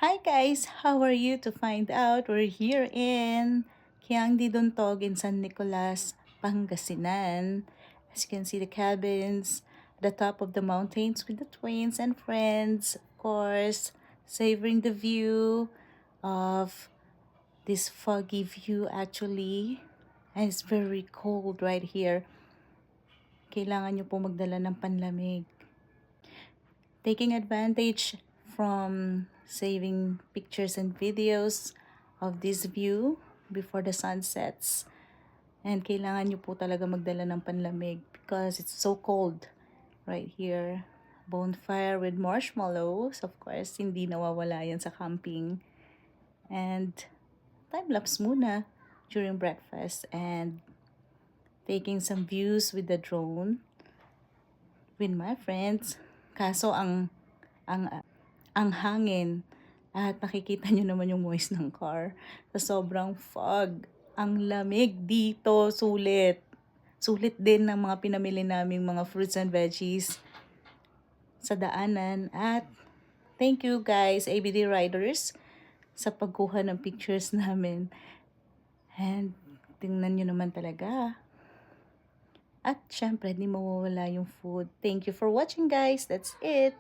Hi guys, how are you? To find out, we're here in Kiangdi Dontog in San Nicolas, Pangasinan. As you can see the cabins, the top of the mountains with the twins and friends, of course, savoring the view of this foggy view actually. And it's very cold right here. Kailangan nyo po magdala ng panlamig. Taking advantage from saving pictures and videos of this view before the sun sets. And kailangan nyo po talaga magdala ng panlamig because it's so cold right here. Bonfire with marshmallows, of course, hindi nawawala yan sa camping. And time-lapse muna during breakfast and taking some views with the drone with my friends. Kaso ang hangin at nakikita nyo naman yung noise ng car. Sa sobrang fog, ang lamig dito, sulit. Sulit din ng mga pinamili naming mga fruits and veggies sa daanan. At thank you guys, ABD Riders, sa pagkuha ng pictures namin. And tingnan nyo naman talaga. At syempre, di mawawala yung food. Thank you for watching guys. That's it.